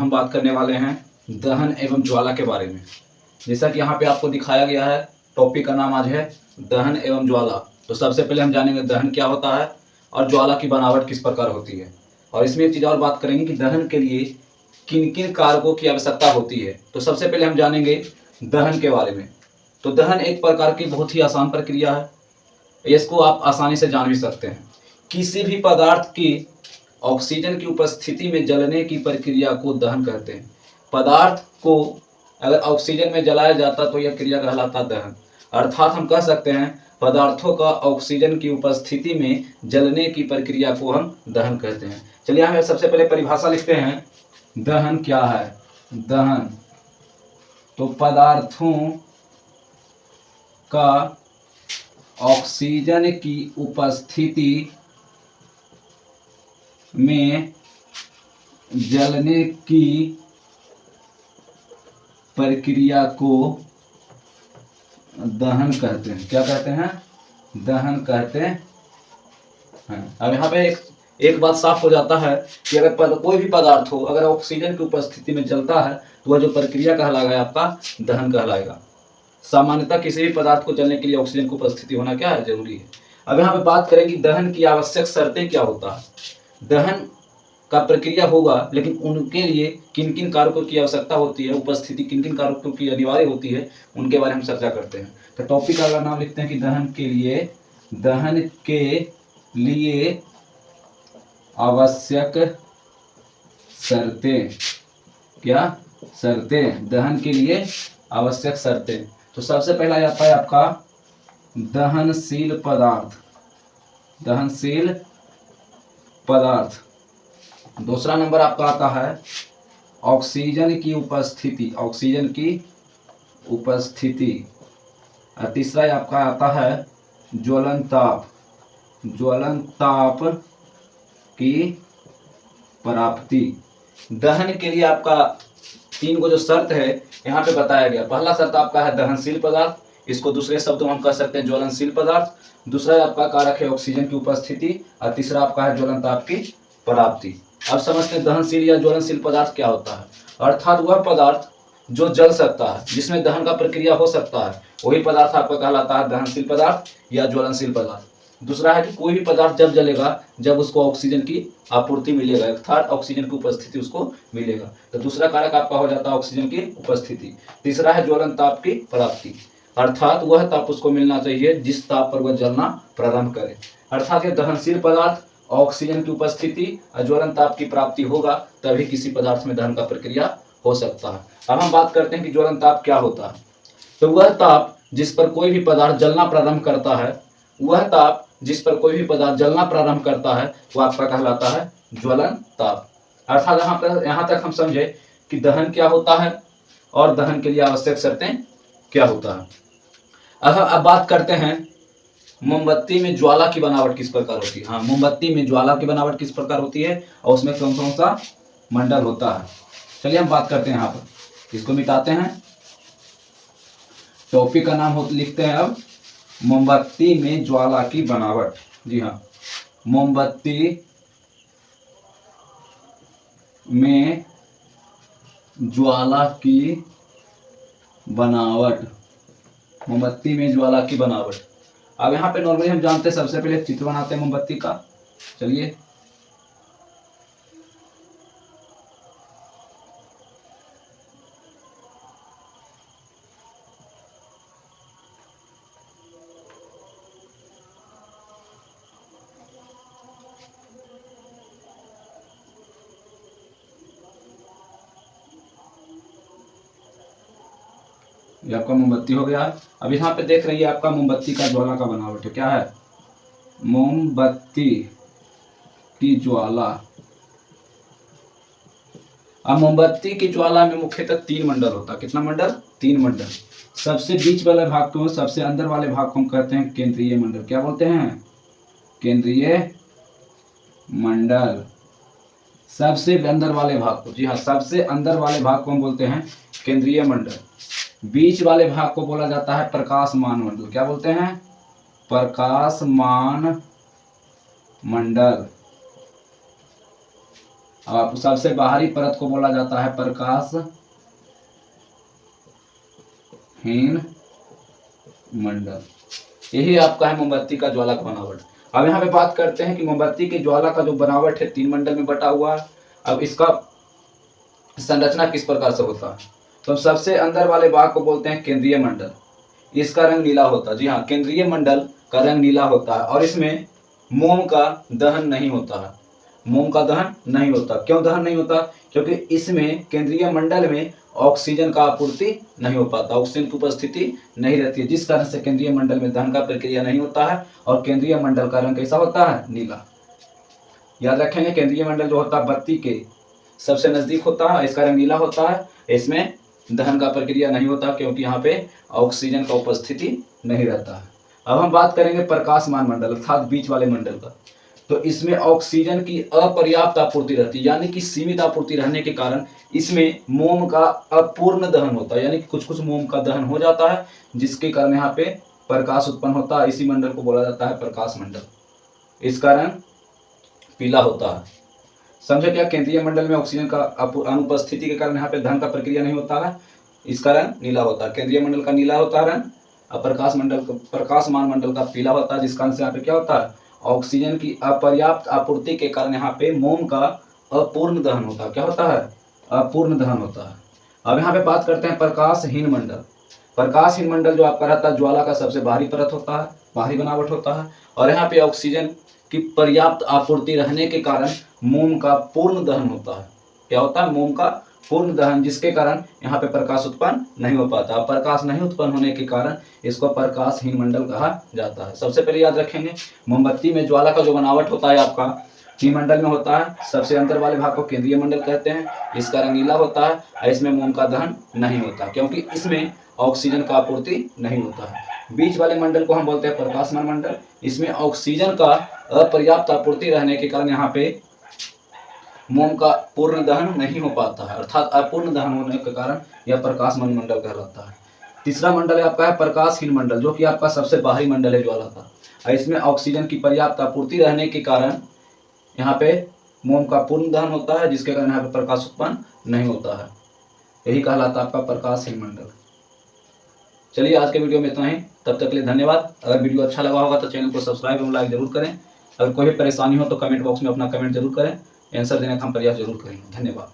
हम बात करने वाले हैं दहन एवं ज्वाला के बारे में। जैसा कि यहाँ पे आपको दिखाया गया है, टॉपिक का नाम आज है दहन एवं ज्वाला। तो सबसे पहले हम जानेंगे दहन क्या होता है और ज्वाला की बनावट किस प्रकार होती है, और इसमें एक चीज़ और बात करेंगे कि दहन के लिए किन किन कारकों की आवश्यकता होती है। तो सबसे पहले हम जानेंगे दहन के बारे में। तो दहन एक प्रकार की बहुत ही आसान प्रक्रिया है, इसको आप आसानी से जान भी सकते हैं। किसी भी पदार्थ की ऑक्सीजन की उपस्थिति में जलने की प्रक्रिया को दहन कहते हैं। पदार्थ को अगर ऑक्सीजन में जलाया जाता तो यह क्रिया कहलाता दहन। अर्थात हम कह सकते हैं पदार्थों का ऑक्सीजन की उपस्थिति में जलने की प्रक्रिया को हम दहन कहते हैं। चलिए हम सबसे पहले परिभाषा लिखते हैं। दहन क्या है? दहन तो पदार्थों का ऑक्सीजन की उपस्थिति में जलने की प्रक्रिया को दहन कहते हैं। क्या कहते हैं? दहन कहते हैं। अब यहाँ पे एक बात साफ हो जाता है कि अगर कोई भी पदार्थ हो, अगर ऑक्सीजन की उपस्थिति में जलता है तो वह जो प्रक्रिया कहलाएगा आपका दहन कहलाएगा। सामान्यतः किसी भी पदार्थ को जलने के लिए ऑक्सीजन की उपस्थिति होना क्या है? जरूरी है। अब यहाँ पे बात करें कि दहन की आवश्यक शर्तें क्या होता है। दहन का प्रक्रिया होगा, लेकिन उनके लिए किन किन कारकों की आवश्यकता होती है, उपस्थिति किन किन कारकों की अनिवार्य होती है, उनके बारे में हम चर्चा करते हैं। तो टॉपिक का नाम लिखते हैं कि दहन के लिए आवश्यक शर्तें। क्या शर्तें? दहन के लिए आवश्यक शर्तें। तो सबसे पहला आता है आपका दहनशील पदार्थ। दहनशील पदार्थ। दूसरा नंबर आपका आता है ऑक्सीजन की उपस्थिति। ऑक्सीजन की उपस्थिति। और तीसरा आपका आता है ज्वलन ताप। ज्वलन ताप की प्राप्ति। दहन के लिए आपका 3 जो शर्त है यहाँ पे बताया गया। पहला शर्त आपका है दहनशील पदार्थ, इसको दूसरे शब्दों में हम कह सकते हैं ज्वलनशील पदार्थ। दूसरा आपका कारक है ऑक्सीजन की उपस्थिति, और तीसरा आपका है ज्वलन ताप की प्राप्ति। अब समझते हैं दहनशील या ज्वलनशील पदार्थ क्या होता है। अर्थात वह पदार्थ जो जल सकता है, जिसमें दहन का प्रक्रिया हो सकता है, वही पदार्थ आपका कहलाता है दहनशील पदार्थ या ज्वलनशील पदार्थ। दूसरा है कि कोई भी पदार्थ जब जलेगा जब उसको ऑक्सीजन की आपूर्ति मिलेगा, अर्थात ऑक्सीजन की उपस्थिति उसको मिलेगा। तो दूसरा कारक आपका हो जाता है ऑक्सीजन की उपस्थिति। तीसरा है ज्वलन ताप की प्राप्ति, अर्थात वह ताप उसको मिलना चाहिए जिस ताप पर वह जलना प्रारंभ करे। अर्थात यह दहनशील पदार्थ, ऑक्सीजन की उपस्थिति और ज्वलन ताप की प्राप्ति होगा तभी किसी पदार्थ में दहन का प्रक्रिया हो सकता है। अब हम बात करते हैं कि ज्वलन ताप क्या होता है। तो वह ताप जिस पर कोई भी पदार्थ जलना प्रारंभ करता है, वह ताप जिस पर कोई भी पदार्थ जलना प्रारंभ करता है वह आपका कहलाता है ज्वलन ताप। अर्थात यहाँ तक हम समझे कि दहन क्या होता है और दहन के लिए आवश्यक शर्तें क्या होता है। अब बात करते हैं मोमबत्ती में ज्वाला की बनावट किस प्रकार होती है। हाँ, मोमबत्ती में ज्वाला की बनावट किस प्रकार होती है और उसमें कौन कौन सा मंडल होता है। चलिए हम बात करते हैं यहाँ पर, इसको मिटाते हैं। टॉपिक का नाम लिखते हैं अब मोमबत्ती में ज्वाला की बनावट। जी हाँ, मोमबत्ती में ज्वाला की बनावट। मोमबत्ती में ज्वाला की बनावट। अब यहाँ पे नॉर्मली हम जानते हैं, सबसे पहले चित्र बनाते हैं मोमबत्ती का। चलिए ये आपका मोमबत्ती हो गया। अब यहाँ पे देख रही है आपका मोमबत्ती का ज्वाला का बनावट है। क्या है? मोमबत्ती की ज्वाला। अब मोमबत्ती की ज्वाला में मुख्यतः 3 मंडल होता है। कितना मंडल? 3 मंडल। सबसे बीच वाले भाग को, सबसे अंदर वाले भाग को हम कहते हैं केंद्रीय मंडल। क्या बोलते हैं? केंद्रीय मंडल। सबसे अंदर वाले भाग को, जी हाँ, सबसे अंदर वाले भाग को हम बोलते हैं केंद्रीय मंडल। बीच वाले भाग को बोला जाता है प्रकाशमान मंडल। क्या बोलते हैं? प्रकाशमान मंडल। अब आप सबसे बाहरी परत को बोला जाता है प्रकाशहीन मंडल। यही आपका है मोमबत्ती का ज्वाला का बनावट। अब यहाँ पे बात करते हैं कि मोमबत्ती की ज्वाला का जो बनावट है 3 मंडल में बटा हुआ है। अब इसका संरचना किस प्रकार से होता है, तो सबसे अंदर वाले भाग को बोलते हैं केंद्रीय मंडल। इसका रंग नीला होता है। जी हाँ, केंद्रीय मंडल का रंग नीला होता है और इसमें मोम का दहन नहीं होता है। मोम का दहन नहीं होता। क्यों दहन नहीं होता? क्योंकि इसमें केंद्रीय मंडल में ऑक्सीजन का आपूर्ति नहीं हो पाता, ऑक्सीजन की उपस्थिति नहीं रहती है, जिस कारण से केंद्रीय मंडल में दहन का प्रक्रिया नहीं होता है और केंद्रीय मंडल का रंग कैसा होता है? नीला। याद रखेंगे, केंद्रीय मंडल जो होता है बत्ती के सबसे नजदीक होता है, इसका रंग नीला होता है। इसमें दहन का प्रक्रिया नहीं होता क्योंकि यहाँ पे ऑक्सीजन का उपस्थिति नहीं रहता है। अब हम बात करेंगे प्रकाशमान मंडल अर्थात बीच वाले मंडल का। तो इसमें ऑक्सीजन की अपर्याप्त आपूर्ति रहती है, यानी कि सीमित आपूर्ति रहने के कारण इसमें मोम का अपूर्ण दहन होता है, यानी कि कुछ कुछ मोम का दहन हो जाता है, जिसके कारण यहाँ पे प्रकाश उत्पन्न होता है। इसी मंडल को बोला जाता है प्रकाश मंडल। इसका रंग पीला होता है। समझे क्या? केंद्रीय मंडल में ऑक्सीजन का अनुपस्थिति के कारण यहाँ पे दहन का प्रक्रिया नहीं होता है, इसका रंग नीला होता है। केंद्रीय मंडल का नीला होता है रंग, और प्रकाशमान मंडल का पीला होता है, जिस कारण से यहाँ पे क्या होता है? ऑक्सीजन की अपर्याप्त आपूर्ति के कारण यहाँ पे मोम का अपूर्ण दहन होता है। क्या होता है? अपूर्ण दहन होता है। अब यहाँ पे बात करते हैं प्रकाशहीन मंडल। प्रकाशहीन मंडल जो आपका रहता है ज्वाला का सबसे बाहरी परत होता है, बाहरी बनावट होता है, और यहाँ पे ऑक्सीजन की पर्याप्त आपूर्ति रहने के कारण मोम का पूर्ण दहन होता है। क्या होता है? मोम का पूर्ण दहन, जिसके कारण यहाँ पे प्रकाश उत्पन्न नहीं हो पाता। प्रकाश नहीं उत्पन्न होने के कारण इसको प्रकाशहीन मंडल कहा जाता है। सबसे पहले याद रखेंगे, मोमबत्ती में ज्वाला का जो बनावट होता है आपका 3 मंडल में होता है। सबसे अंदर वाले भाग को केंद्रीय मंडल कहते हैं, इसका रंग नीला होता है और इसमें मोम का दहन नहीं होता क्योंकि इसमें ऑक्सीजन का आपूर्ति नहीं होता है। बीच वाले मंडल को हम बोलते हैं प्रकाशमान मंडल। इसमें ऑक्सीजन का अपर्याप्त आपूर्ति रहने के कारण यहाँ पे मोम का पूर्ण दहन नहीं हो पाता है, अर्थात अपूर्ण दहन होने के कारण यह प्रकाशमान मंडल कहलाता है। तीसरा मंडल है आपका है प्रकाशहीन मंडल, जो कि आपका सबसे बाहरी मंडल है ज्वाला का। इसमें ऑक्सीजन की पर्याप्त आपूर्ति रहने के कारण यहाँ पे मोम का पूर्ण दहन होता है, जिसके कारण यहाँ पे प्रकाश उत्पन्न नहीं होता है। यही कहलाता है आपका प्रकाशहीन मंडल। चलिए आज के वीडियो में इतना ही, तब तक के लिए धन्यवाद। अगर वीडियो अच्छा लगा होगा तो चैनल को सब्सक्राइब एवं लाइक जरूर करें। अगर कोई भी परेशानी हो तो कमेंट बॉक्स में अपना कमेंट जरूर करें, आंसर देने का हम प्रयास जरूर करेंगे। धन्यवाद।